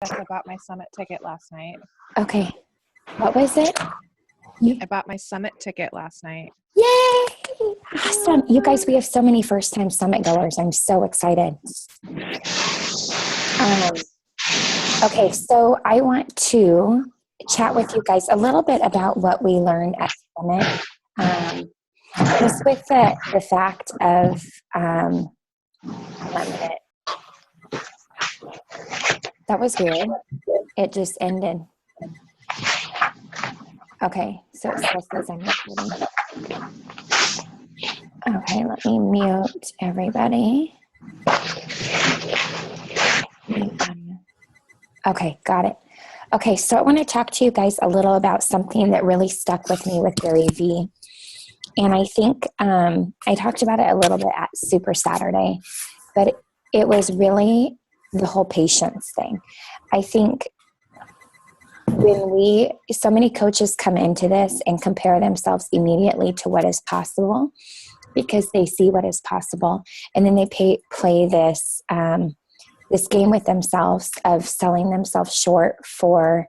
I bought my summit ticket last night. Okay. What was it? I bought my summit ticket last night. Yay! Awesome. You guys, we have so many first-time summit goers. I'm so excited. Okay, so I want to chat with you guys a little bit about what we learned at Summit. Just with the fact of, 1 minute. That was weird. It just ended. Okay, so it still says I'm recording. Okay, let me mute everybody. Okay, got it. Okay, so I want to talk to you guys a little about something that really stuck with me with Gary Vee. And I think I talked about it a little bit at Super Saturday, but it was really the whole patience thing. I think when so many coaches come into this and compare themselves immediately to what is possible because they see what is possible, and then they play this this game with themselves of selling themselves short for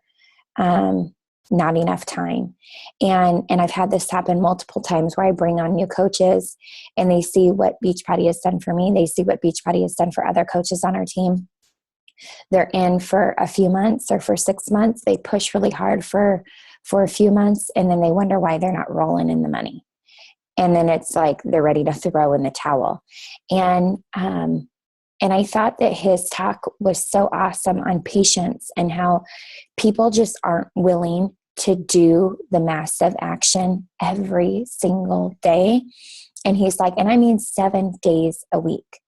not enough time. And I've had this happen multiple times where I bring on new coaches and they see what Beachbody has done for me. They see what Beachbody has done for other coaches on our team. They're in for a few months or for 6 months. They push really hard for a few months, and then they wonder why they're not rolling in the money. And then it's like they're ready to throw in the towel. And I thought that his talk was so awesome on patience and how people just aren't willing to do the massive action every single day. And he's like, and I mean 7 days a week.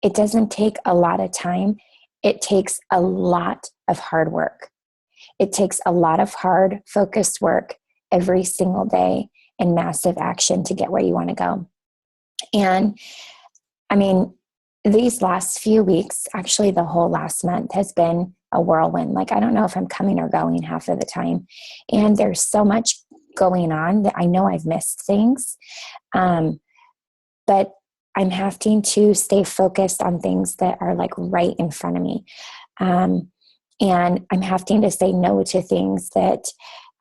It doesn't take a lot of time. It takes a lot of hard work. It takes a lot of hard, focused work every single day and massive action to get where you want to go. And I mean, these last few weeks, actually the whole last month has been a whirlwind. Like, I don't know if I'm coming or going half of the time. And there's so much going on that I know I've missed things. But I'm having to stay focused on things that are like right in front of me. And I'm having to say no to things that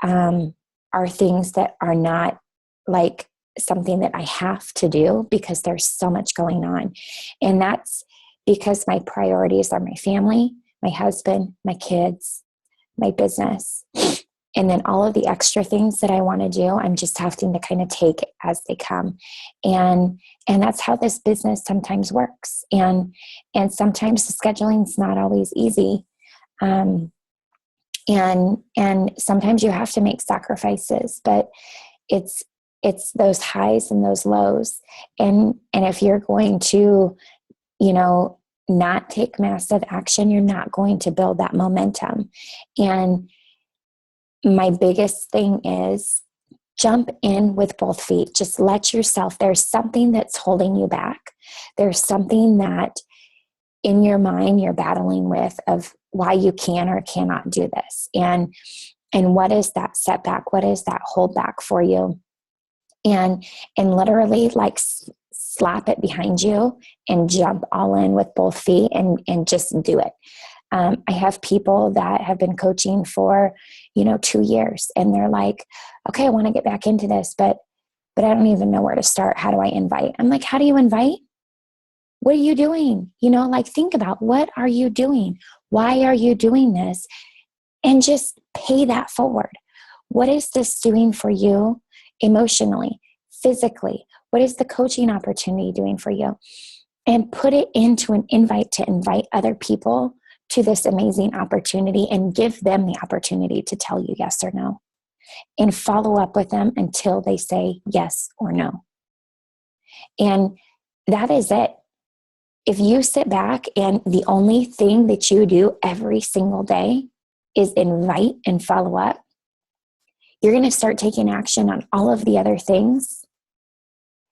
are things that are not like something that I have to do because there's so much going on. And that's because my priorities are my family, my husband, my kids, my business, and then all of the extra things that I want to do, I'm just having to kind of take as they come. And that's how this business sometimes works. And sometimes the scheduling is not always easy. And sometimes you have to make sacrifices, but it's those highs and those lows. And if you're going to, not take massive action, you're not going to build that momentum. And my biggest thing is jump in with both feet. Just let yourself, there's something that's holding you back. There's something that in your mind you're battling with of why you can or cannot do this. And what is that setback? What is that holdback for you? And literally like slap it behind you and jump all in with both feet and just do it. I have people that have been coaching for, 2 years, and they're like, okay, I want to get back into this, but I don't even know where to start. How do I invite? I'm like, how do you invite? What are you doing? Think about, what are you doing? Why are you doing this? And just pay that forward. What is this doing for you emotionally, physically? What is the coaching opportunity doing for you? And put it into an invite to invite other people to this amazing opportunity and give them the opportunity to tell you yes or no. And follow up with them until they say yes or no. And that is it. If you sit back and the only thing that you do every single day is invite and follow up, you're going to start taking action on all of the other things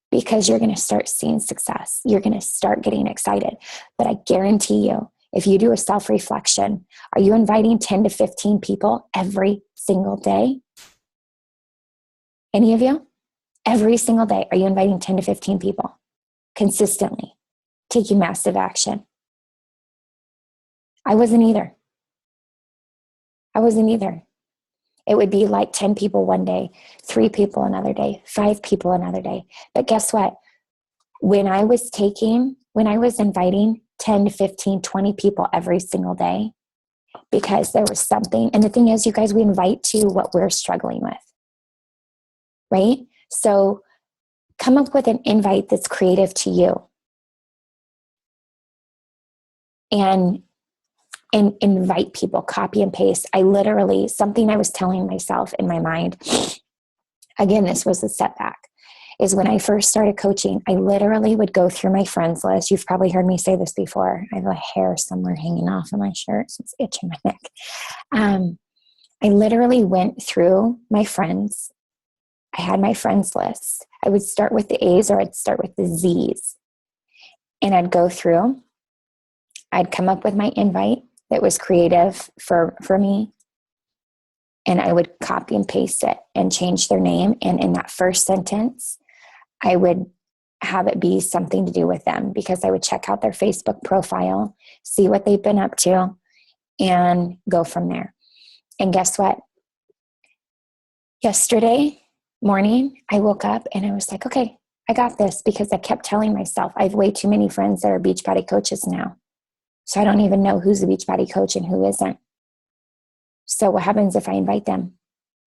because you're going to start seeing success. You're going to start getting excited. But I guarantee you, if you do a self-reflection, are you inviting 10 to 15 people every single day? Any of you? Every single day, are you inviting 10 to 15 people consistently, taking massive action? I wasn't either. I wasn't either. It would be like 10 people one day, 3 people another day, 5 people another day. But guess what? When I was inviting 10 to 15, 20 people every single day, because there was something, and the thing is, you guys, we invite to what we're struggling with, right? So come up with an invite that's creative to you. And invite people, copy and paste. Something I was telling myself in my mind, again, this was a setback, is when I first started coaching, I literally would go through my friends list. You've probably heard me say this before. I have a hair somewhere hanging off of my shirt, so it's itching my neck. I literally went through my friends. I had my friends list. I would start with the A's or I'd start with the Z's. And I'd go through. I'd come up with my invite that was creative for me. And I would copy and paste it and change their name. And in that first sentence, I would have it be something to do with them, because I would check out their Facebook profile, see what they've been up to, and go from there. And guess what? Yesterday morning, I woke up and I was like, okay, I got this, because I kept telling myself I have way too many friends that are Beachbody coaches now. So I don't even know who's a Beachbody coach and who isn't. So what happens if I invite them?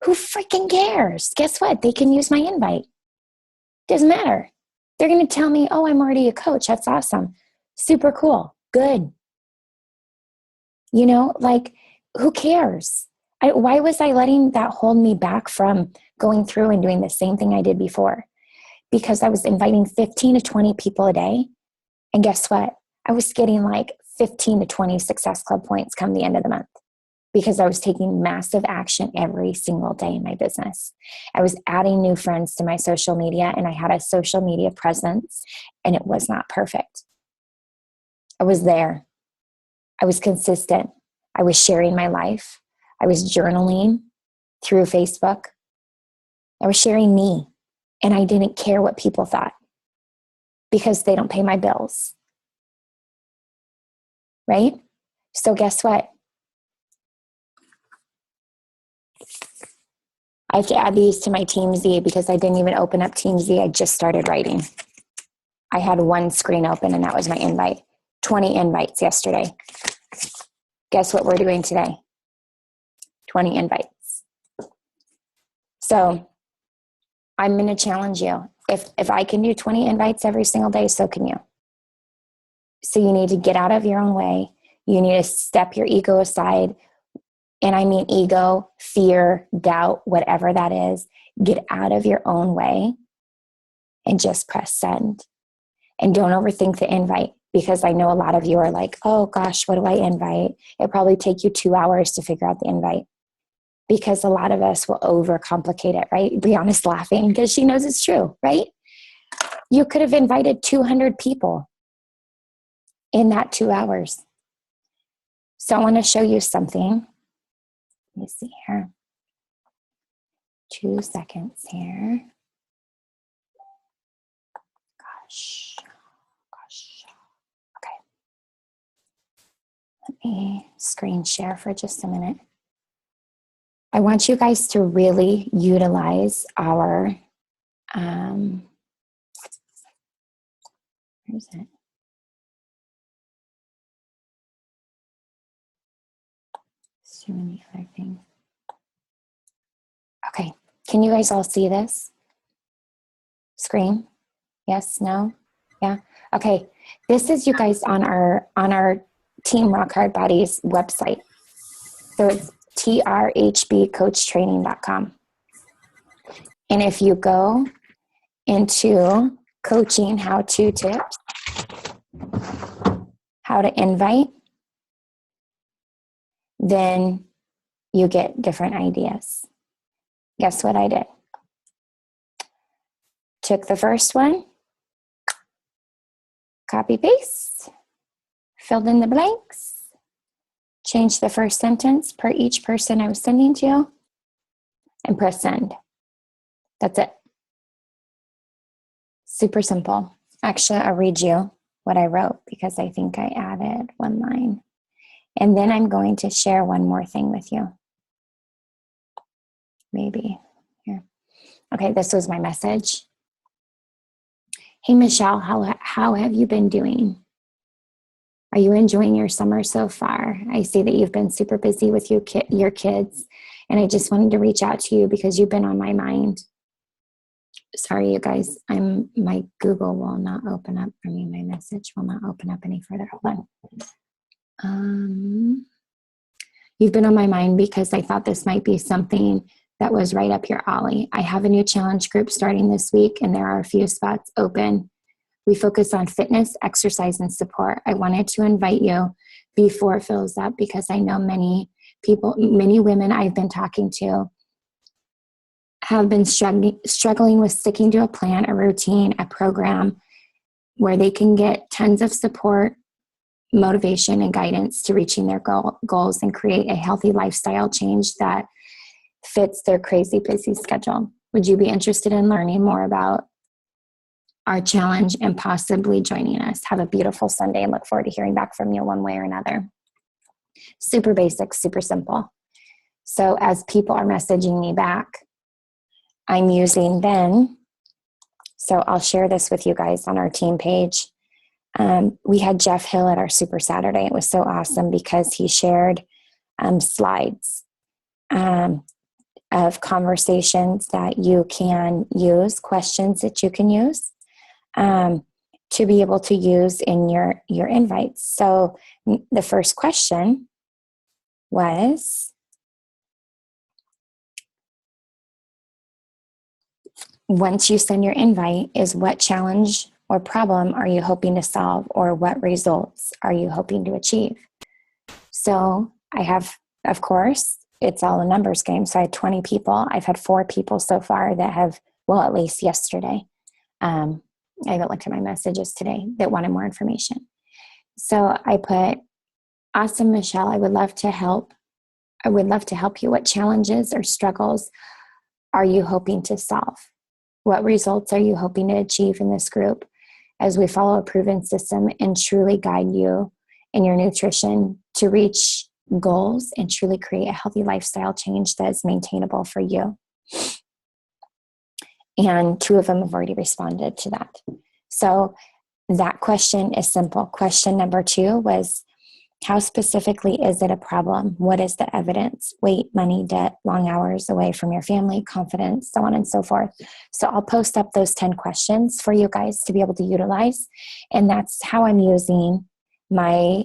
Who freaking cares? Guess what? They can use my invite. Doesn't matter. They're going to tell me, oh, I'm already a coach. That's awesome. Super cool. Good. You know, like, who cares? Why was I letting that hold me back from going through and doing the same thing I did before? Because I was inviting 15 to 20 people a day. And guess what? I was getting like 15 to 20 Success Club points come the end of the month, because I was taking massive action every single day in my business. I was adding new friends to my social media, and I had a social media presence, and it was not perfect. I was there. I was consistent. I was sharing my life. I was journaling through Facebook. I was sharing me, and I didn't care what people thought, because they don't pay my bills. Right? So guess what? I have to add these to my Team Z, because I didn't even open up Team Z. I just started writing. I had one screen open, and that was my invite. 20 invites yesterday. Guess what we're doing today? 20 invites. So I'm going to challenge you. If I can do 20 invites every single day, so can you. So you need to get out of your own way. You need to step your ego aside. And I mean ego, fear, doubt, whatever that is. Get out of your own way and just press send. And don't overthink the invite, because I know a lot of you are like, oh gosh, what do I invite? It'll probably take you 2 hours to figure out the invite, because a lot of us will overcomplicate it, right? Brianna's laughing because she knows it's true, right? You could have invited 200 people in that 2 hours. So I want to show you something. Let me see here. 2 seconds here. Gosh. Okay. Let me screen share for just a minute. I want you guys to really utilize our, where is it? So many other things. Okay, can you guys all see this screen? Yes, no, yeah. Okay, this is you guys on our Team Rock Hard Bodies website. So it's trhbcoachtraining.com. And if you go into coaching how-to tips, how to invite, then you get different ideas. Guess what I did? Took the first one, copy paste, filled in the blanks, changed the first sentence per each person I was sending to, and press send. That's it. Super simple. Actually, I'll read you what I wrote, because I think I added one line. And then I'm going to share one more thing with you. maybe here. Okay, this was my message. Hey, Michelle, how have you been doing? Are you enjoying your summer so far? I see that you've been super busy with your kids, and I just wanted to reach out to you because you've been on my mind. Sorry, you guys, my Google will not open up for me. My message will not open up any further. Hold on. You've been on my mind because I thought this might be something that was right up your alley. I have a new challenge group starting this week, and there are a few spots open. We focus on fitness, exercise, and support. I wanted to invite you before it fills up because I know many women I've been talking to have been struggling with sticking to a plan, a routine, a program where they can get tons of support, motivation, and guidance to reaching their goals and create a healthy lifestyle change that fits their crazy busy schedule. Would you be interested in learning more about our challenge and possibly joining us? Have a beautiful Sunday and look forward to hearing back from you one way or another. Super basic, super simple. So as people are messaging me back, I'm using then. So I'll share this with you guys on our team page. We had Jeff Hill at our Super Saturday. It was so awesome because he shared slides of conversations that you can use, questions that you can use to be able to use in your invites. So the first question was, once you send your invite, is what challenge or problem are you hoping to solve, or what results are you hoping to achieve? So I have, of course, it's all a numbers game. So I had 20 people. I've had 4 people so far that have, well, at least yesterday. I haven't looked at my messages today that wanted more information. So I put, awesome, Michelle, I would love to help. I would love to help you. What challenges or struggles are you hoping to solve? What results are you hoping to achieve in this group as we follow a proven system and truly guide you in your nutrition to reach goals and truly create a healthy lifestyle change that is maintainable for you? And 2 of them have already responded to that. So that question is simple. Question number 2 was, how specifically is it a problem? What is the evidence? Weight, money, debt, long hours away from your family, confidence, so on and so forth. So I'll post up those 10 questions for you guys to be able to utilize. And that's how I'm using my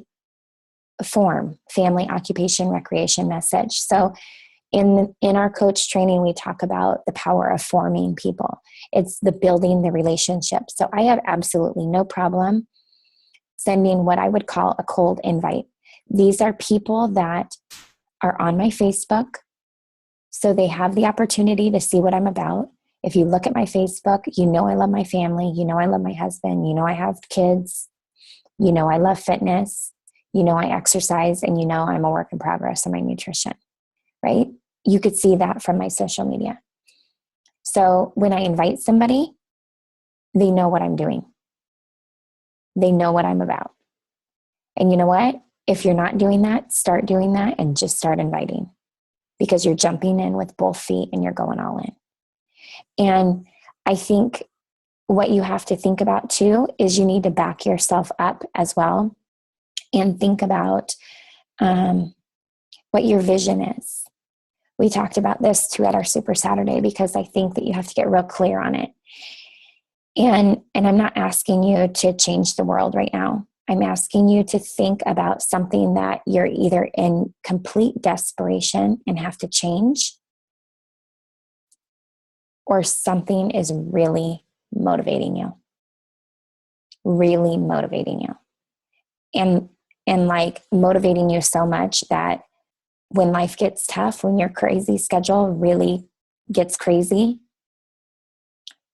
form, family, occupation, recreation message. So in our coach training, we talk about the power of forming people. It's the building the relationship. So I have absolutely no problem sending what I would call a cold invite. These are people that are on my Facebook, so they have the opportunity to see what I'm about. If you look at my Facebook, you know I love my family, you know I love my husband, you know I have kids, you know I love fitness, you know I exercise, and you know I'm a work in progress in my nutrition, right? You could see that from my social media. So when I invite somebody, they know what I'm doing. They know what I'm about. And you know what? If you're not doing that, start doing that and just start inviting, because you're jumping in with both feet and you're going all in. And I think what you have to think about too is you need to back yourself up as well and think about what your vision is. We talked about this too at our Super Saturday, because I think that you have to get real clear on it. And I'm not asking you to change the world right now. I'm asking you to think about something that you're either in complete desperation and have to change, or something is really motivating you. Really motivating you. And like motivating you so much that when life gets tough, when your crazy schedule really gets crazy,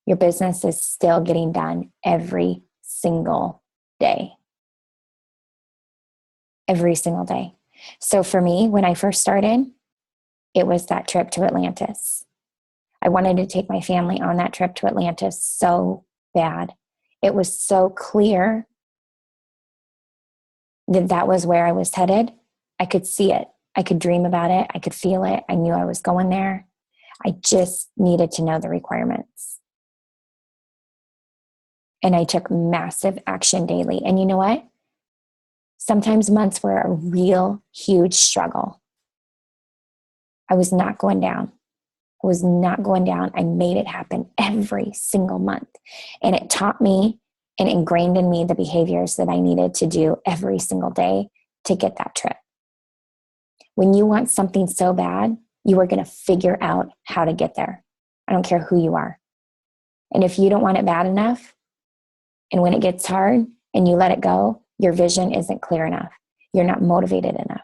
your business is still getting done every single day. Every single day. So for me, when I first started, it was that trip to Atlantis. I wanted to take my family on that trip to Atlantis so bad. It was so clear that that was where I was headed. I could see it. I could dream about it. I could feel it. I knew I was going there. I just needed to know the requirements. And I took massive action daily. And you know what? Sometimes months were a real huge struggle. I was not going down. I made it happen every single month. And it taught me and ingrained in me the behaviors that I needed to do every single day to get that trip. When you want something so bad, you are going to figure out how to get there. I don't care who you are. And if you don't want it bad enough, and when it gets hard and you let it go, your vision isn't clear enough. You're not motivated enough.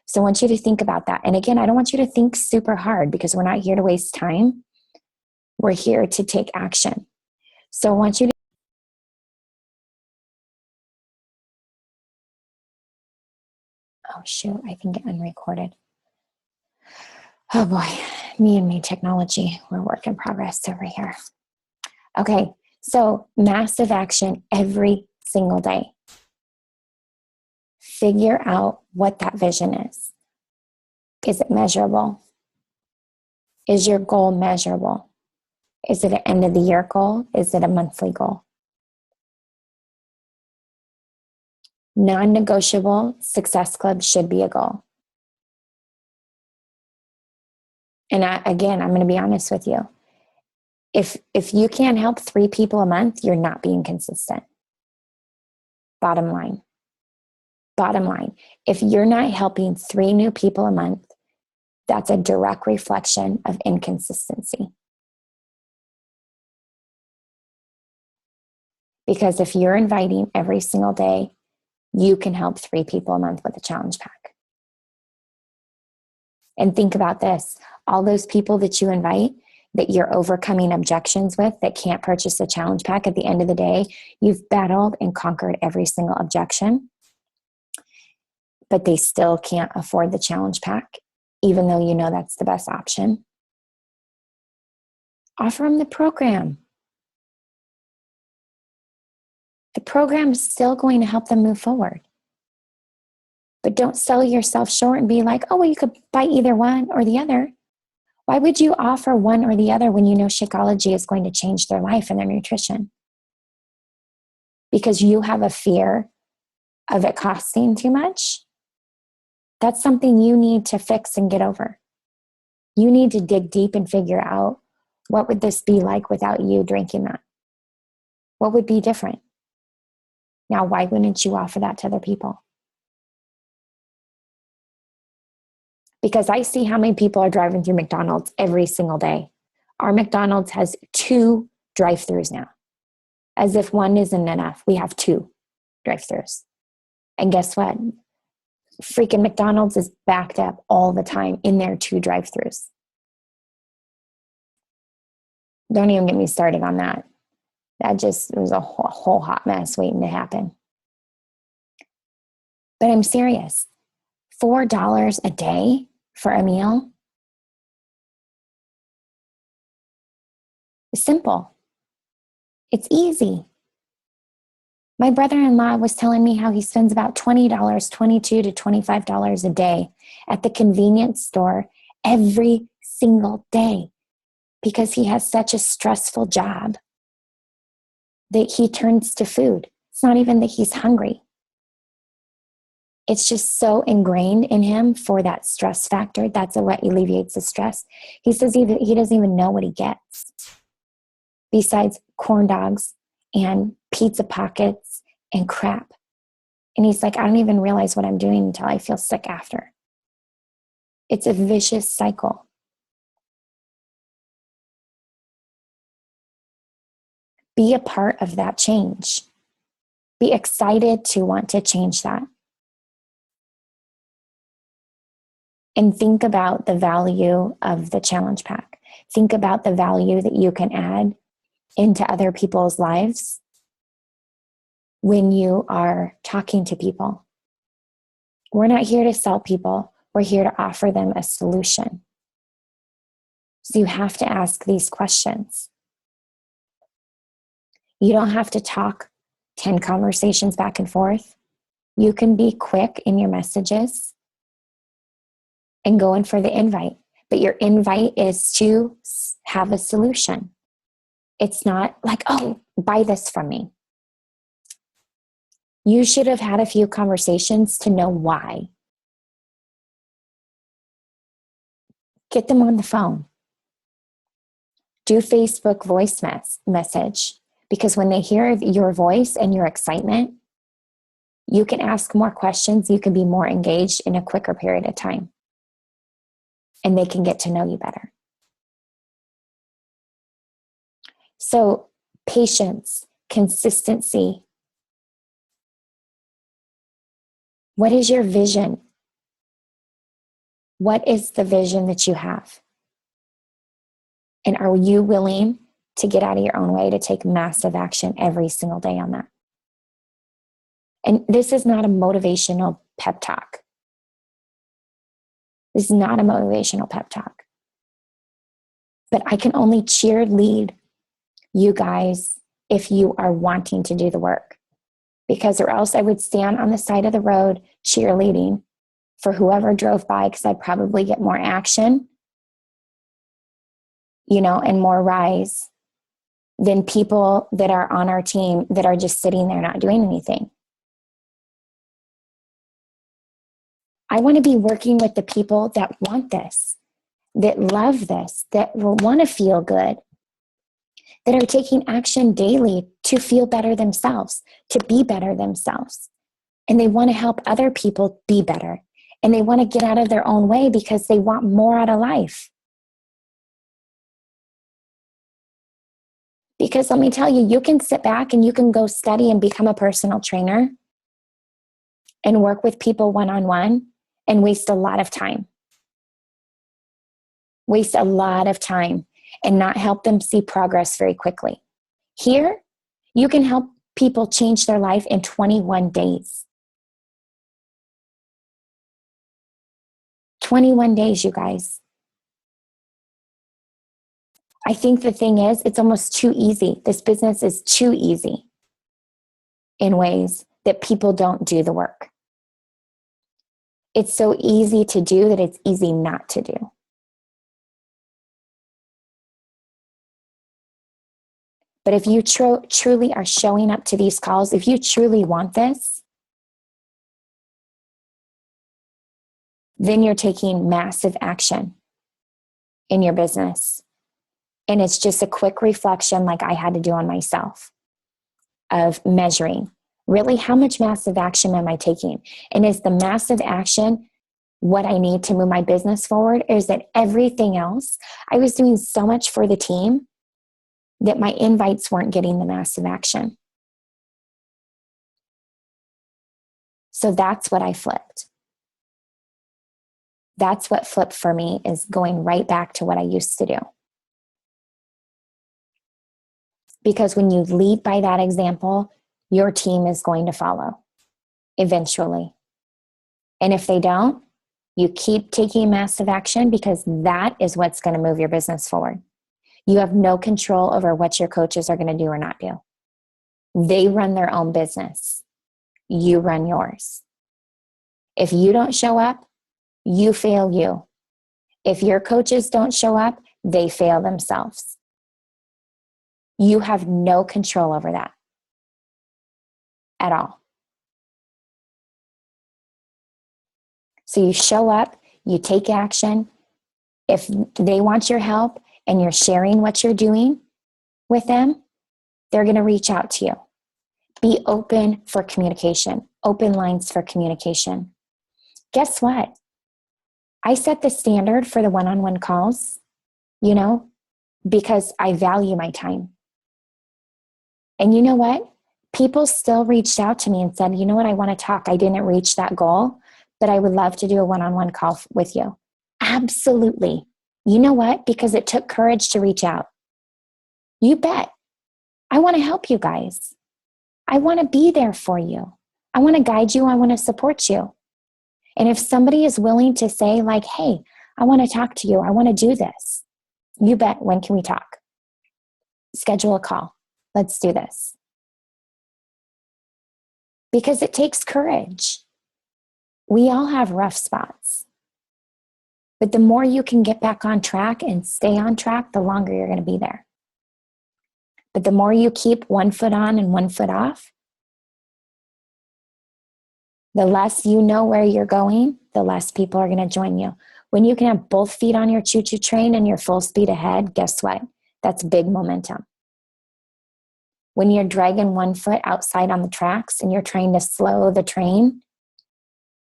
So I want you to think about that. And again, I don't want you to think super hard because we're not here to waste time. We're here to take action. So I want you to oh shoot, I can get unrecorded. Oh boy, me and my technology. We're a work in progress over here. Okay, so massive action every single day. Figure out what that vision is. Is it measurable? Is your goal measurable? Is it an end of the year goal? Is it a monthly goal? Non-negotiable success club should be a goal. And I'm going to be honest with you. If you can't help 3 people a month, you're not being consistent. Bottom line. If you're not helping 3 new people a month, that's a direct reflection of inconsistency. Because if you're inviting every single day, you can help 3 people a month with a challenge pack. And think about this. All those people that you invite, that you're overcoming objections with, that can't purchase the challenge pack, at the end of the day, you've battled and conquered every single objection, but they still can't afford the challenge pack, even though you know that's the best option. Offer them the program. The program is still going to help them move forward. But don't sell yourself short and be like, oh, well, you could buy either one or the other. Why would you offer one or the other when you know Shakeology is going to change their life and their nutrition? Because you have a fear of it costing too much? That's something you need to fix and get over. You need to dig deep and figure out, what would this be like without you drinking that? What would be different? Now, why wouldn't you offer that to other people? Because I see how many people are driving through McDonald's every single day. Our McDonald's has 2 drive-thrus now. As if one isn't enough, we have 2 drive-thrus. And guess what? Freaking McDonald's is backed up all the time in their 2 drive-thrus. Don't even get me started on that. That just was a whole hot mess waiting to happen. But I'm serious. $4 a day for a meal is simple. It's easy. My brother-in-law was telling me how he spends about $20, $22 to $25 a day at the convenience store every single day because he has such a stressful job that he turns to food. It's not even that he's hungry. It's just so ingrained in him for that stress factor. That's what alleviates the stress. He says he doesn't even know what he gets besides corn dogs and pizza pockets and crap. And he's like, I don't even realize what I'm doing until I feel sick after. It's a vicious cycle. Be a part of that change. Be excited to want to change that. And think about the value of the challenge pack. Think about the value that you can add into other people's lives when you are talking to people. We're not here to sell people. We're here to offer them a solution. So you have to ask these questions. You don't have to talk 10 conversations back and forth. You can be quick in your messages and go in for the invite. But your invite is to have a solution. It's not like, oh, buy this from me. You should have had a few conversations to know why. Get them on the phone. Do Facebook voice message, because when they hear your voice and your excitement, you can ask more questions. You can be more engaged in a quicker period of time. And they can get to know you better. So patience, consistency. What is your vision? What is the vision that you have? And are you willing to get out of your own way to take massive action every single day on that? And this is not a motivational pep talk. This is not a motivational pep talk. But I can only cheerlead you guys if you are wanting to do the work. Because or else I would stand on the side of the road cheerleading for whoever drove by, because I'd probably get more action, and more rise than people that are on our team that are just sitting there not doing anything. I want to be working with the people that want this, that love this, that will want to feel good, that are taking action daily to feel better themselves, to be better themselves. And they want to help other people be better. And they want to get out of their own way because they want more out of life. Because let me tell you, you can sit back and you can go study and become a personal trainer and work with people one-on-one and waste a lot of time. Waste a lot of time and not help them see progress very quickly. Here, you can help people change their life in 21 days. 21 days, you guys. I think the thing is, it's almost too easy. This business is too easy in ways that people don't do the work. It's so easy to do that it's easy not to do. But if you truly are showing up to these calls, if you truly want this, then you're taking massive action in your business. And it's just a quick reflection, like I had to do on myself, of measuring really how much massive action am I taking? And is the massive action what I need to move my business forward? Or is that everything else? I was doing so much for the team that my invites weren't getting the massive action. So that's what I flipped. That's what flipped for me, is going right back to what I used to do. Because when you lead by that example, your team is going to follow eventually. And if they don't, you keep taking massive action, because that is what's going to move your business forward. You have no control over what your coaches are going to do or not do. They run their own business. You run yours. If you don't show up, you fail you. If your coaches don't show up, they fail themselves. You have no control over that at all. So you show up, you take action. If they want your help and you're sharing what you're doing with them, they're going to reach out to you. Be open for communication, open lines for communication. Guess what? I set the standard for the one-on-one calls, because I value my time. And you know what? People still reached out to me and said, you know what, I want to talk. I didn't reach that goal, but I would love to do a one-on-one call with you. Absolutely. You know what? Because it took courage to reach out. You bet. I want to help you guys. I want to be there for you. I want to guide you. I want to support you. And if somebody is willing to say like, hey, I want to talk to you. I want to do this. You bet. When can we talk? Schedule a call. Let's do this. Because it takes courage. We all have rough spots. But the more you can get back on track and stay on track, the longer you're going to be there. But the more you keep one foot on and one foot off, the less you know where you're going, the less people are going to join you. When you can have both feet on your choo-choo train and you're full speed ahead, guess what? That's big momentum. When you're dragging one foot outside on the tracks and you're trying to slow the train,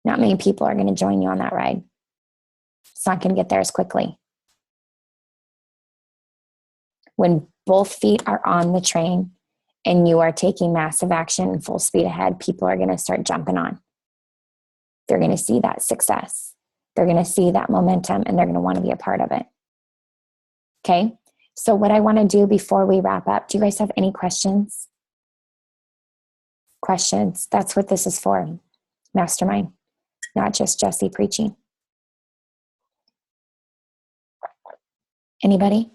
not many people are going to join you on that ride. It's not going to get there as quickly. When both feet are on the train and you are taking massive action and full speed ahead, people are going to start jumping on. They're going to see that success. They're going to see that momentum and they're going to want to be a part of it. Okay. So what I want to do before we wrap up, do you guys have any questions? Questions. That's what this is for. Mastermind, not just Jesse preaching. Anybody?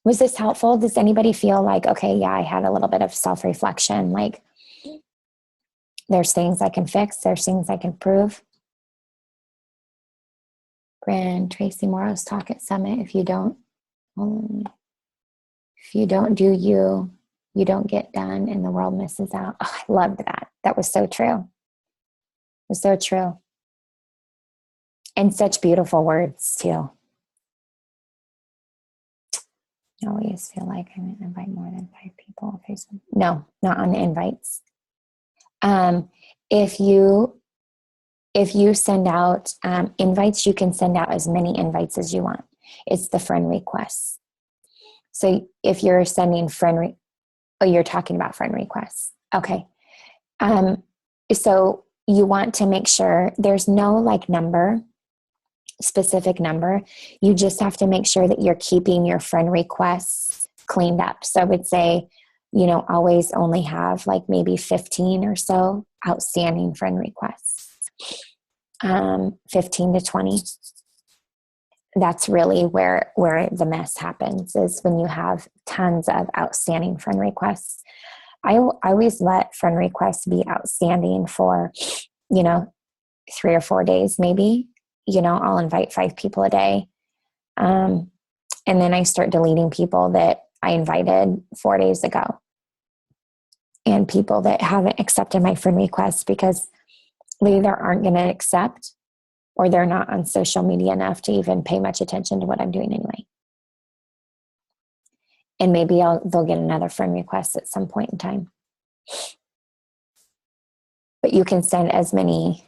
Was this helpful? Does anybody feel like, okay, yeah, I had a little bit of self-reflection. Like there's things I can fix. There's things I can prove. Grand Tracy Morrow's talk at Summit. If you don't do you, you don't get done and the world misses out. Oh, I loved that. That was so true. It was so true. And such beautiful words too. I always feel like I'm going to invite more than 5 people on Facebook. No, not on the invites. If you send out invites, you can send out as many invites as you want. It's the friend requests. So if you're sending you're talking about friend requests. Okay. So you want to make sure there's no like specific number. You just have to make sure that you're keeping your friend requests cleaned up. So I would say, always only have like maybe 15 or so outstanding friend requests. 15 to 20. That's really where the mess happens, is when you have tons of outstanding friend requests. I always let friend requests be outstanding for, 3 or 4 days, maybe. I'll invite 5 people a day. And then I start deleting people that I invited 4 days ago and people that haven't accepted my friend requests because they either aren't going to accept or they're not on social media enough to even pay much attention to what I'm doing anyway. And maybe they'll get another friend request at some point in time. But you can send as many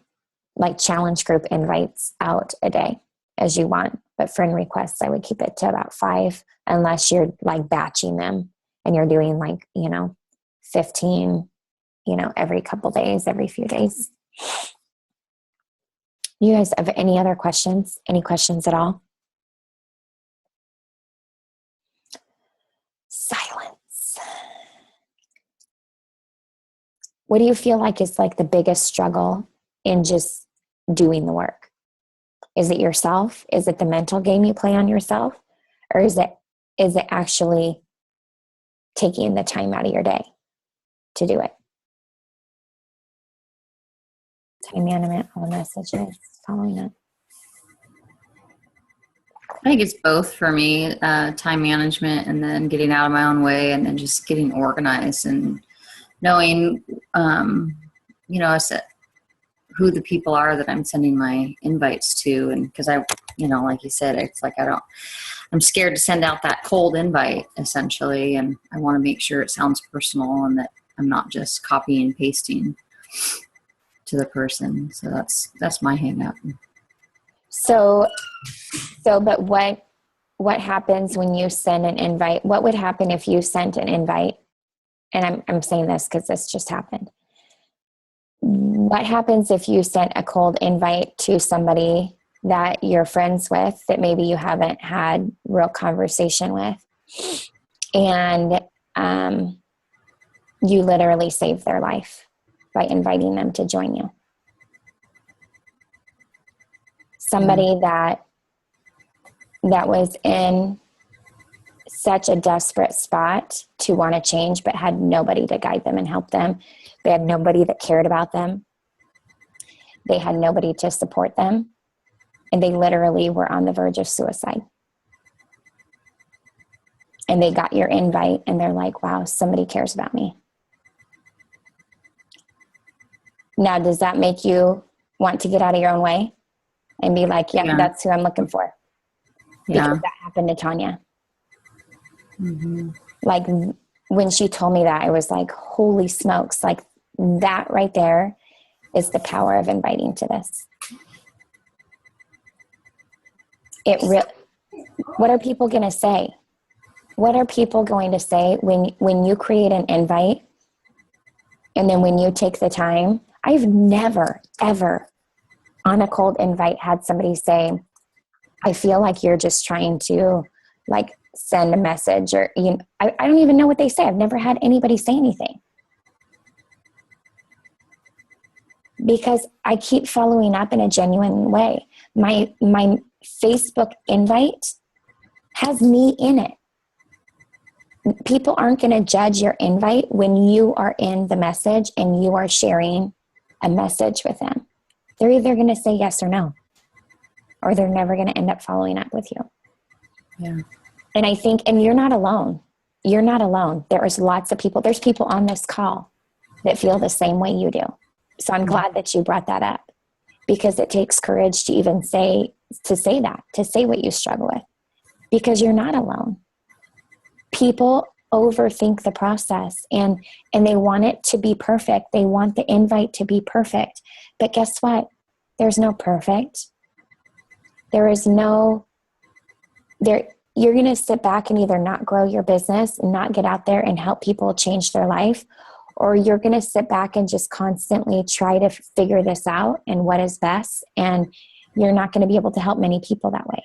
like challenge group invites out a day as you want. But friend requests, I would keep it to about 5, unless you're like batching them and you're doing like, 15, every couple days, every few days. You guys have any other questions? Any questions at all? Silence. What do you feel like is like the biggest struggle in just doing the work? Is it yourself? Is it the mental game you play on yourself? Or is it actually taking the time out of your day to do it? Time management, all the messages, following up. I think it's both for me, time management and then getting out of my own way and then just getting organized and knowing, who the people are that I'm sending my invites to. And because like you said, it's like I'm scared to send out that cold invite essentially. And I want to make sure it sounds personal and that I'm not just copying and pasting to the person. So that's my hang up. So, but what happens when you send an invite? What would happen if you sent an invite? And I'm saying this because this just happened. What happens if you sent a cold invite to somebody that you're friends with that maybe you haven't had real conversation with, and you literally saved their life by inviting them to join you? Somebody that was in such a desperate spot to want to change, but had nobody to guide them and help them. They had nobody that cared about them. They had nobody to support them. and they literally were on the verge of suicide. And they got your invite and they're like, wow, somebody cares about me. Now, does that make you want to get out of your own way and be like, yeah. That's who I'm looking for? Because that happened to Tanya. Mm-hmm. Like when she told me that, I was like, holy smokes, like that right there is the power of inviting to this. What are people going to say? What are people going to say when you create an invite and then when you take the time? I've never, ever on a cold invite had somebody say, I feel like you're just trying to like send a message, or I don't even know what they say. I've never had anybody say anything. Because I keep following up in a genuine way. My Facebook invite has me in it. People aren't going to judge your invite when you are in the message and you are sharing a message with them. They're either going to say yes or no, or they're never going to end up following up with you. Yeah. And I think, and you're not alone. You're not alone. There's lots of people. There's people on this call that feel the same way you do. So I'm glad that you brought that up, because it takes courage to even say what you struggle with, because you're not alone. People overthink the process and they want it to be perfect. They want the invite to be perfect. But guess what? There's no perfect. There is no, you're going to sit back and either not grow your business and not get out there and help people change their life, or you're going to sit back and just constantly try to figure this out and what is best. And you're not going to be able to help many people that way.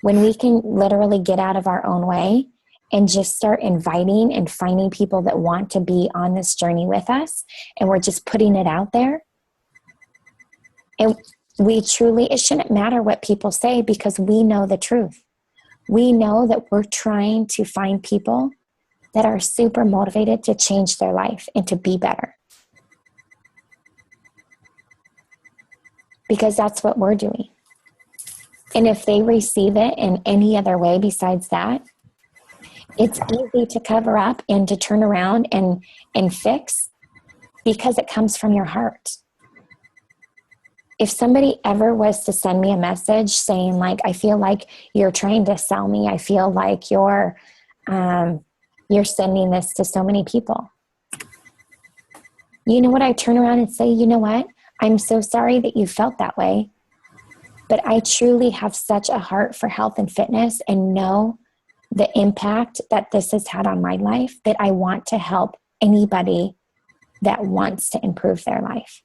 When we can literally get out of our own way and just start inviting and finding people that want to be on this journey with us, and we're just putting it out there. And it shouldn't matter what people say, because we know the truth. We know that we're trying to find people that are super motivated to change their life and to be better. Because that's what we're doing. And if they receive it in any other way besides that, it's easy to cover up and to turn around and fix, because it comes from your heart. If somebody ever was to send me a message saying like, I feel like you're trying to sell me, I feel like you're sending this to so many people, you know what? I turn around and say, you know what? I'm so sorry that you felt that way, but I truly have such a heart for health and fitness and know the impact that this has had on my life, that I want to help anybody that wants to improve their life.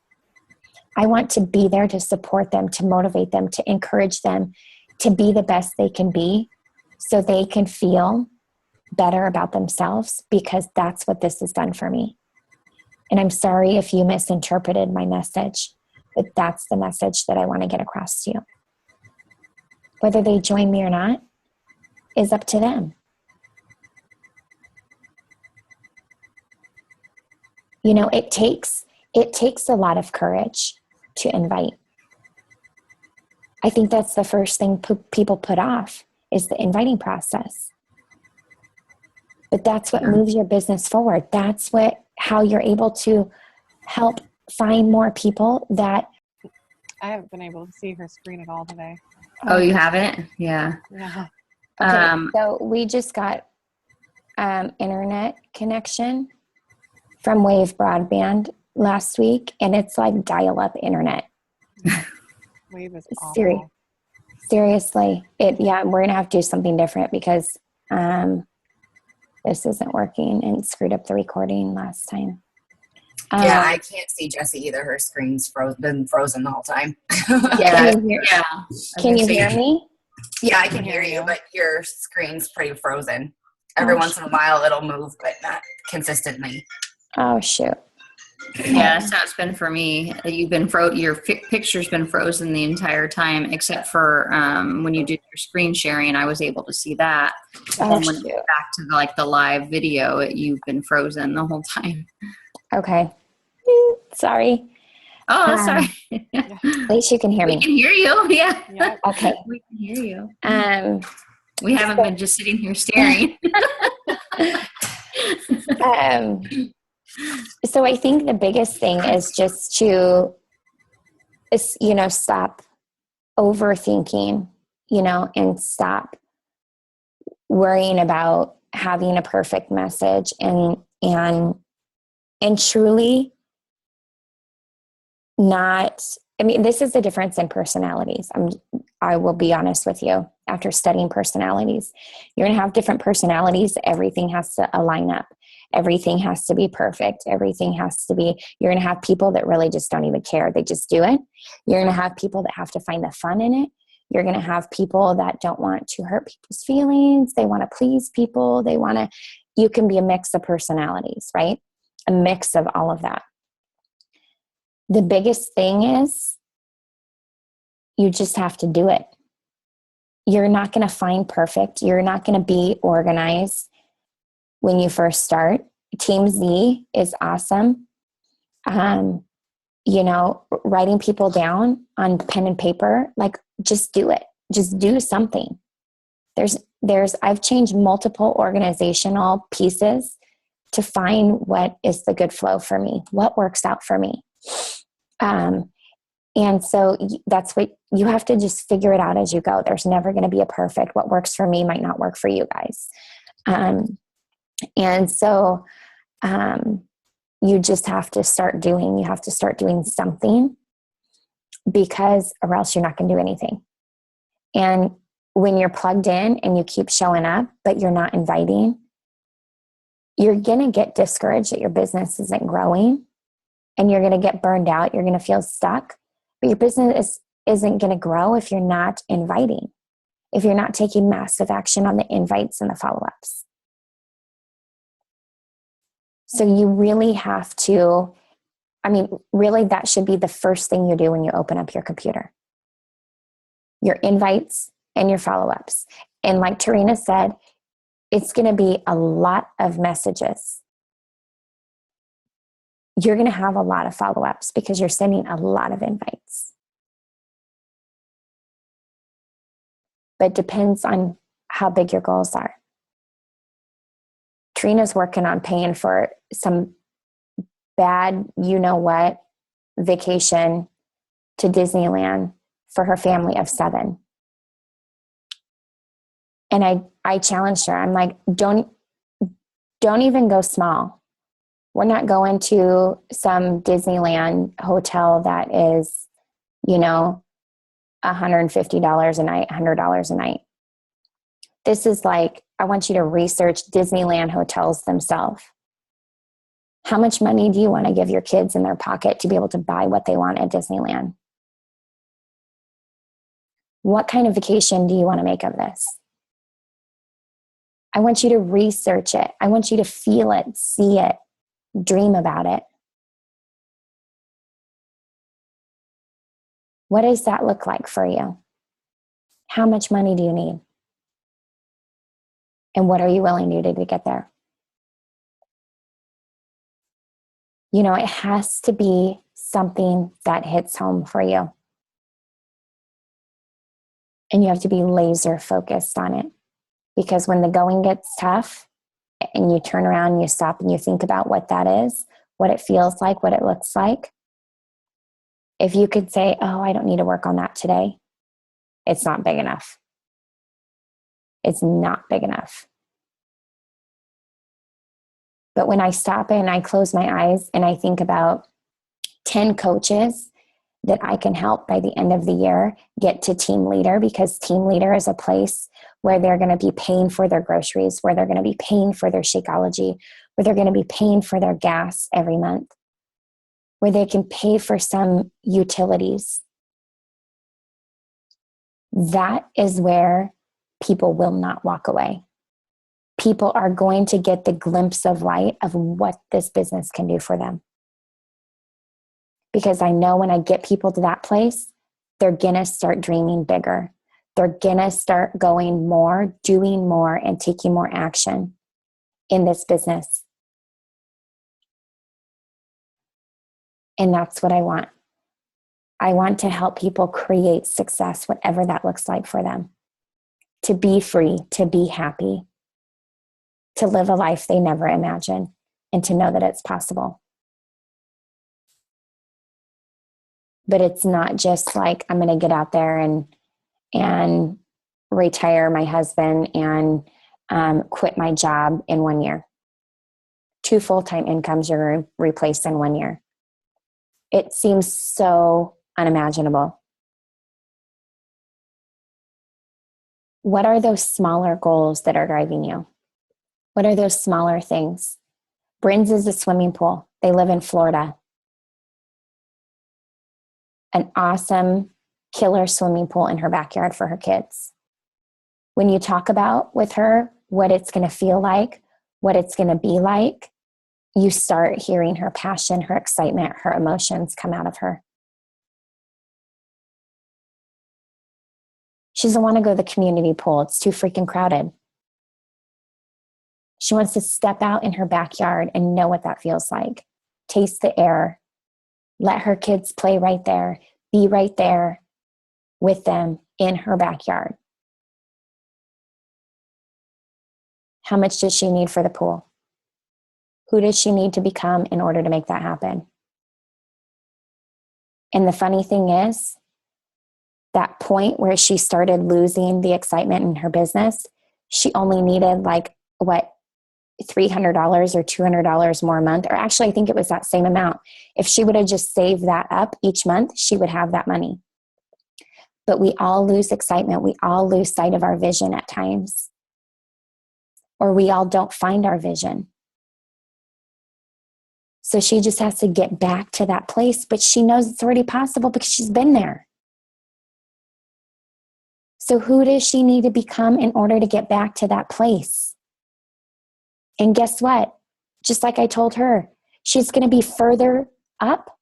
I want to be there to support them, to motivate them, to encourage them to be the best they can be, so they can feel better about themselves, because that's what this has done for me. And I'm sorry if you misinterpreted my message, but that's the message that I want to get across to you. Whether they join me or not is up to them. You know, it takes a lot of courage to invite. I think that's the first thing people put off, is the inviting process. But that's what moves your business forward. That's how you're able to help find more people that. I haven't been able to see her screen at all today. Oh, you haven't? Yeah. Yeah. Okay, so we just got internet connection from Wave Broadband last week, and it's like dial-up internet. Wave is awful. Seriously, we're gonna have to do something different, because this isn't working, and it screwed up the recording last time. Yeah, I can't see Jessie either. Her screen's been frozen the whole time. Can you hear me? Yeah, I can hear you, but your screen's pretty frozen. Every once in a while it'll move, but not consistently. Oh, shoot. Yeah, that's how it's been for me. You've been your picture's been frozen the entire time, except for when you did your screen sharing, I was able to see that. And then when you get back to the live video, you've been frozen the whole time. Okay. Sorry. Oh, sorry. At least you can hear We me. can hear you. Yeah. Yep. Okay. We can hear you. Um, We haven't been just sitting here staring. So I think the biggest thing is just to, stop overthinking, and stop worrying about having a perfect message and truly not, I mean, this is the difference in personalities. I will be honest with you, after studying personalities, you're going to have different personalities. Everything has to align up. Everything has to be perfect. Everything has to be, you're going to have people that really just don't even care. They just do it. You're going to have people that have to find the fun in it. You're going to have people that don't want to hurt people's feelings. They want to please people. You can be a mix of personalities, right? A mix of all of that. The biggest thing is you just have to do it. You're not going to find perfect. You're not going to be organized when you first start. Team Z is awesome. Writing people down on pen and paper, like just do it. Just do something. I've changed multiple organizational pieces to find what is the good flow for me, what works out for me. And so that's what you have to just figure it out as you go. There's never going to be a perfect, what works for me might not work for you guys. And so you just have to start doing something, because or else you're not going to do anything. And when you're plugged in and you keep showing up, but you're not inviting, you're going to get discouraged that your business isn't growing, and you're going to get burned out. You're going to feel stuck, but your business isn't going to grow if you're not inviting, if you're not taking massive action on the invites and the follow-ups. So you really have to, really that should be the first thing you do when you open up your computer. Your invites and your follow-ups. And like Tarina said, it's going to be a lot of messages. You're going to have a lot of follow-ups because you're sending a lot of invites. But it depends on how big your goals are. Trina's working on paying for some bad, vacation to Disneyland for her family of 7. And I challenged her. I'm like, don't even go small. We're not going to some Disneyland hotel that is, $150 a night, $100 a night. This is like, I want you to research Disneyland hotels themselves. How much money do you want to give your kids in their pocket to be able to buy what they want at Disneyland? What kind of vacation do you want to make of this? I want you to research it. I want you to feel it, see it, dream about it. What does that look like for you? How much money do you need? And what are you willing to do to get there? It has to be something that hits home for you. And you have to be laser focused on it. Because when the going gets tough and you turn around and you stop and you think about what that is, what it feels like, what it looks like, if you could say, oh, I don't need to work on that today, it's not big enough. It's not big enough. But when I stop and I close my eyes and I think about 10 coaches that I can help by the end of the year get to team leader, because team leader is a place where they're going to be paying for their groceries, where they're going to be paying for their Shakeology, where they're going to be paying for their gas every month, where they can pay for some utilities. That is where people will not walk away. People are going to get the glimpse of light of what this business can do for them. Because I know when I get people to that place, they're going to start dreaming bigger. They're going to start going more, doing more, and taking more action in this business. And that's what I want. I want to help people create success, whatever that looks like for them. To be free, to be happy, to live a life they never imagined, and to know that it's possible. But it's not just like, I'm going to get out there and retire my husband and quit my job in 1 year. 2 full-time incomes you're going to replace in 1 year. It seems so unimaginable. What are those smaller goals that are driving you? What are those smaller things? Bryn's is a swimming pool. They live in Florida. An awesome killer swimming pool in her backyard for her kids. When you talk about with her what it's going to feel like, what it's going to be like, you start hearing her passion, her excitement, her emotions come out of her. She doesn't want to go to the community pool. It's too freaking crowded. She wants to step out in her backyard and know what that feels like. Taste the air. Let her kids play right there. Be right there with them in her backyard. How much does she need for the pool? Who does she need to become in order to make that happen? And the funny thing is, that point where she started losing the excitement in her business, she only needed $300 or $200 more a month, or actually I think it was that same amount. If she would have just saved that up each month, she would have that money. But we all lose excitement. We all lose sight of our vision at times. Or we all don't find our vision. So she just has to get back to that place, but she knows it's already possible because she's been there. So who does she need to become in order to get back to that place? And guess what? Just like I told her, she's going to be further up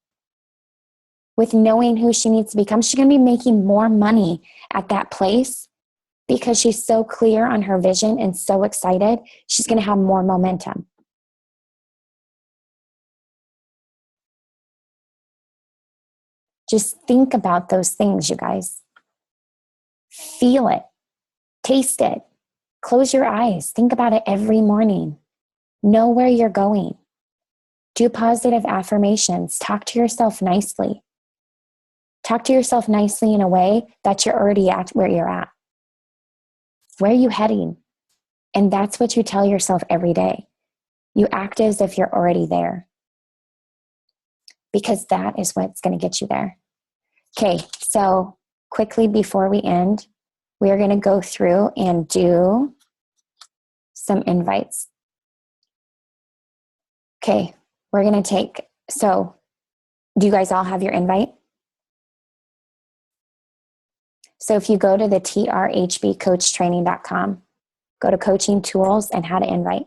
with knowing who she needs to become. She's going to be making more money at that place because she's so clear on her vision and so excited. She's going to have more momentum. Just think about those things, you guys. Feel it. Taste it. Close your eyes. Think about it every morning. Know where you're going. Do positive affirmations. Talk to yourself nicely. Talk to yourself nicely in a way that you're already at where you're at. Where are you heading? And that's what you tell yourself every day. You act as if you're already there. Because that is what's going to get you there. Okay, so quickly before we end, we are going to go through and do some invites. Okay, we're going to take, so do you guys all have your invite? So if you go to the trhbcoachtraining.com, go to coaching tools and how to invite.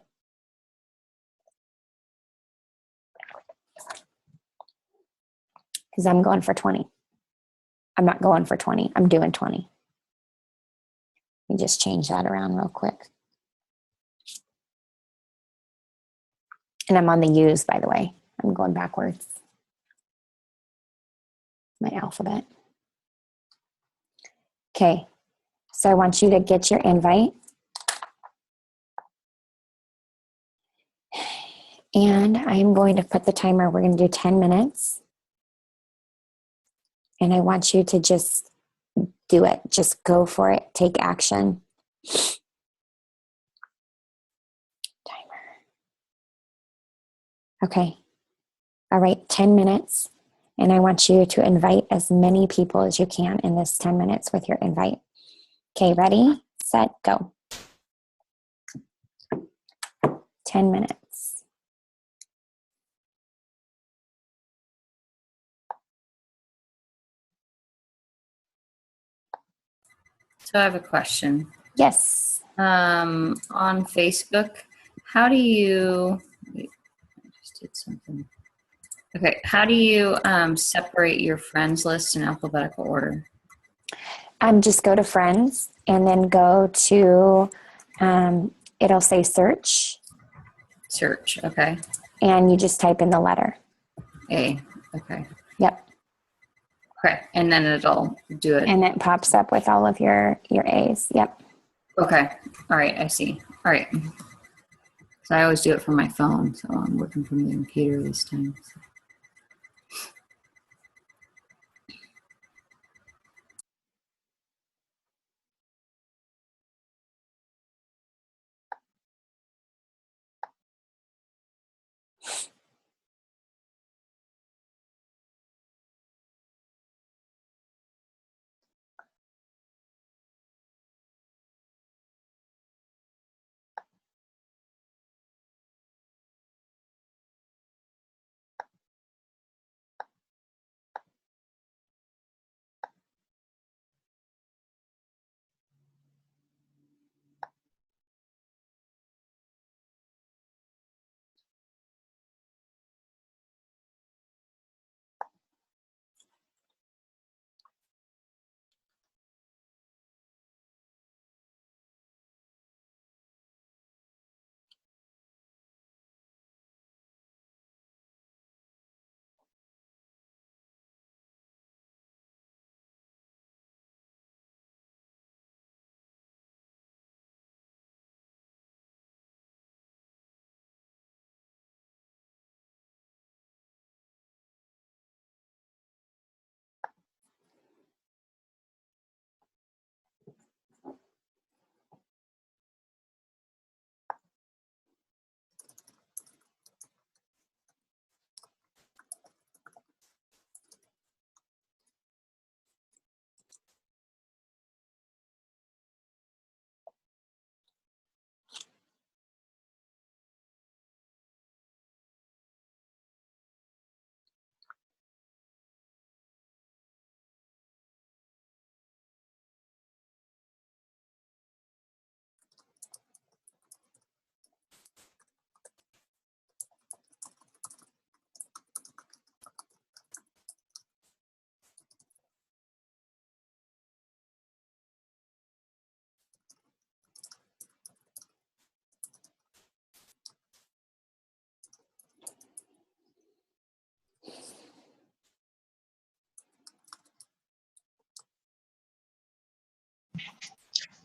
Because I'm going for 20. I'm not going for 20. I'm doing 20. Let me just change that around real quick. And I'm on the U's, by the way. I'm going backwards. My alphabet. Okay. So I want you to get your invite. And I'm going to put the timer. We're going to do 10 minutes. And I want you to just do it. Just go for it. Take action. Timer. Okay. All right, 10 minutes. And I want you to invite as many people as you can in this 10 minutes with your invite. Okay, ready, set, go. 10 minutes. So I have a question. Yes. On Facebook, how do you, wait, I just did something. Okay, how do you separate your friends list in alphabetical order? Just go to friends and then go to, it'll say search. Search, okay. And you just type in the letter. A, okay. Yep. Okay. And then it'll do it. And it pops up with all of your A's. Yep. Okay. All right. I see. All right. So I always do it from my phone. So I'm working from the computer this time. So.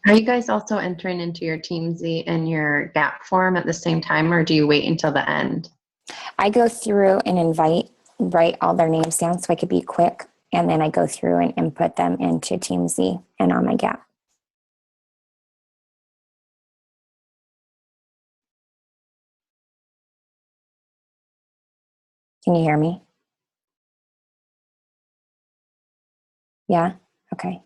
Are you guys also entering into your TeamZ and your gap form at the same time, or do you wait until the end? I go through and write all their names down so I could be quick. And then I go through and input them into TeamZ and on my gap. Can you hear me? Yeah? Okay.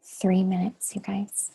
3 minutes, you guys.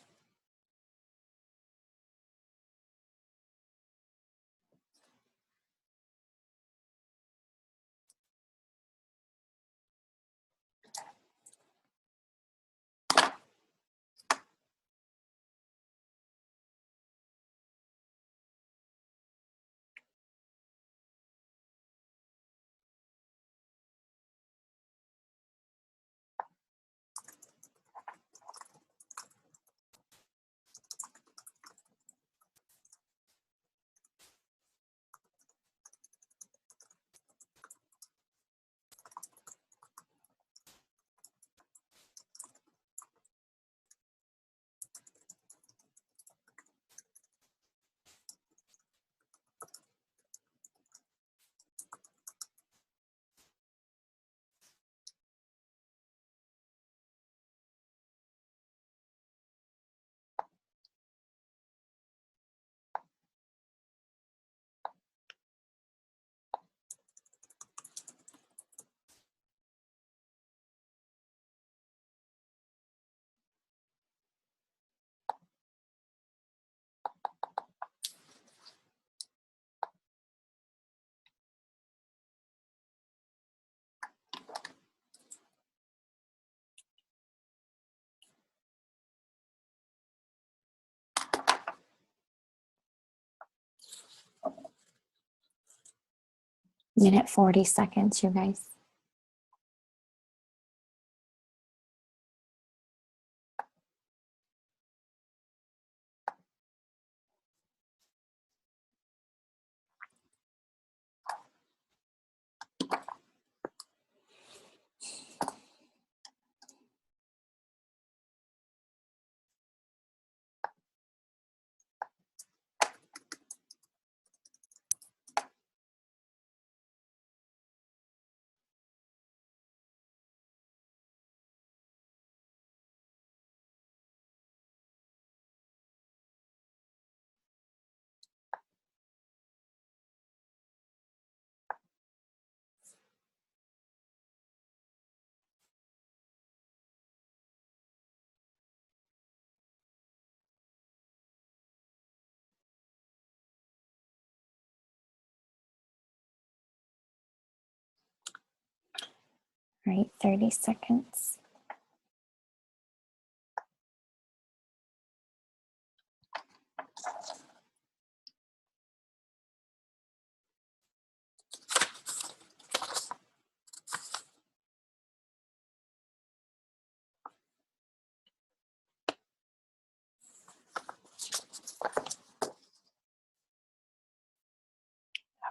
Minute 40 seconds, you guys. All right, 30 seconds.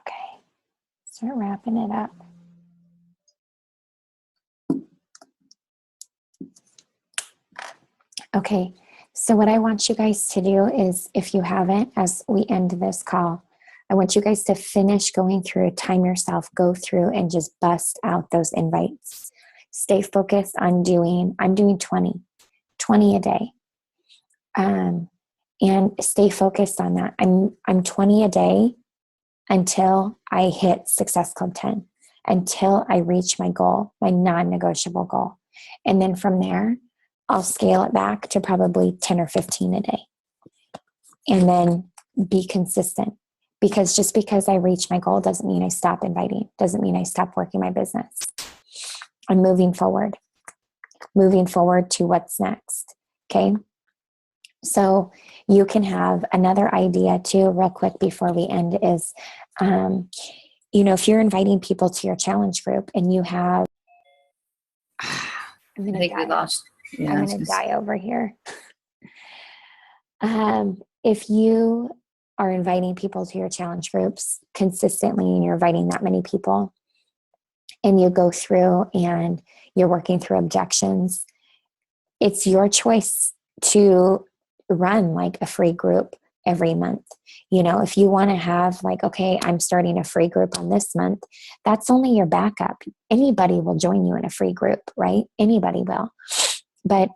Okay, start wrapping it up. Okay, so what I want you guys to do is, if you haven't, as we end this call, I want you guys to finish going through, time yourself, go through and just bust out those invites. Stay focused on I'm doing 20 a day. And stay focused on that. I'm 20 a day until I hit Success Club 10, until I reach my goal, my non-negotiable goal. And then from there, I'll scale it back to probably 10 or 15 a day. And then be consistent. Because just because I reach my goal doesn't mean I stop inviting, doesn't mean I stop working my business. I'm moving forward to what's next. Okay. So you can have another idea too, real quick before we end, is, if you're inviting people to your challenge group and you have, I'm going to die over here. If you are inviting people to your challenge groups consistently and you're inviting that many people and you go through and you're working through objections, it's your choice to run like a free group every month. If you want to have like, okay, I'm starting a free group on this month, that's only your backup. Anybody will join you in a free group, right? Anybody will. But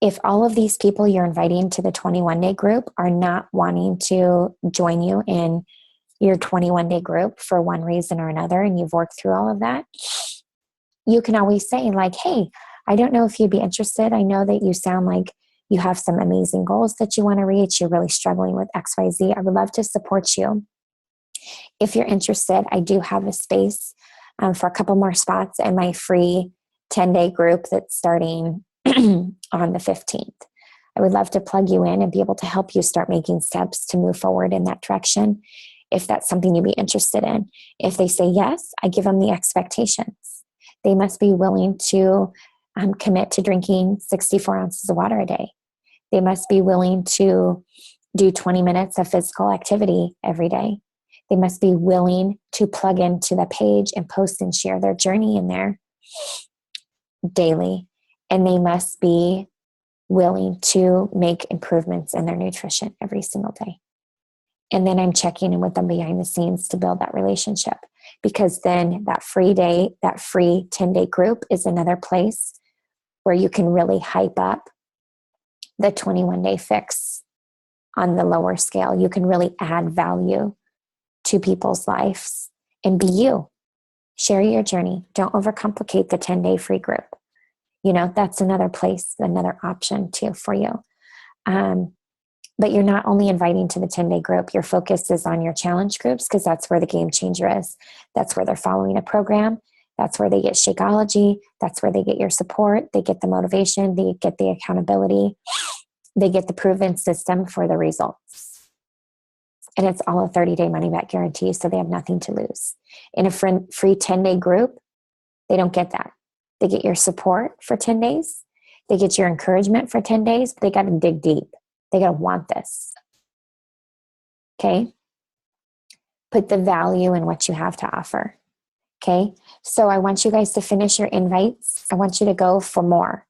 if all of these people you're inviting to the 21-day group are not wanting to join you in your 21-day group for one reason or another, and you've worked through all of that, you can always say like, hey, I don't know if you'd be interested. I know that you sound like you have some amazing goals that you want to reach. You're really struggling with XYZ. I would love to support you. If you're interested, I do have a space for a couple more spots in my free 10-day group that's starting on the 15th. I would love to plug you in and be able to help you start making steps to move forward in that direction, if that's something you'd be interested in. If they say yes, I give them the expectations. They must be willing to commit to drinking 64 ounces of water a day. They must be willing to do 20 minutes of physical activity every day. They must be willing to plug into the page and post and share their journey in there daily. And they must be willing to make improvements in their nutrition every single day. And then I'm checking in with them behind the scenes to build that relationship, because then that free 10-day group is another place where you can really hype up the 21-day fix on the lower scale. You can really add value to people's lives and be you. Share your journey. Don't overcomplicate the 10-day free group. That's another place, another option too for you. But you're not only inviting to the 10-day group. Your focus is on your challenge groups, because that's where the game changer is. That's where they're following a program. That's where they get Shakeology. That's where they get your support. They get the motivation. They get the accountability. They get the proven system for the results. And it's all a 30-day money-back guarantee, so they have nothing to lose. In a free 10-day group, they don't get that. They get your support for 10 days. They get your encouragement for 10 days, but they got to dig deep. They got to want this. Okay? Put the value in what you have to offer. Okay? So I want you guys to finish your invites. I want you to go for more.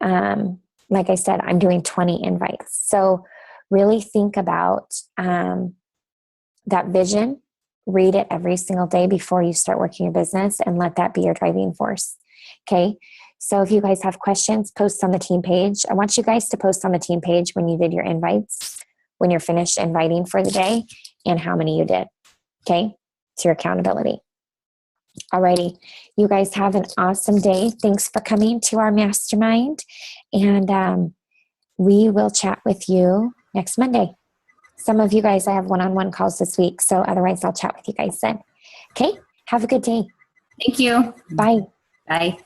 Like I said, I'm doing 20 invites. So really think about that vision. Read it every single day before you start working your business, and let that be your driving force. Okay? So if you guys have questions, post on the team page. I want you guys to post on the team page when you did your invites, when you're finished inviting for the day, and how many you did. Okay? It's your accountability. Alrighty. You guys have an awesome day. Thanks for coming to our mastermind. And we will chat with you next Monday. Some of you guys, I have one-on-one calls this week. So otherwise, I'll chat with you guys then. Okay? Have a good day. Thank you. Bye. Bye.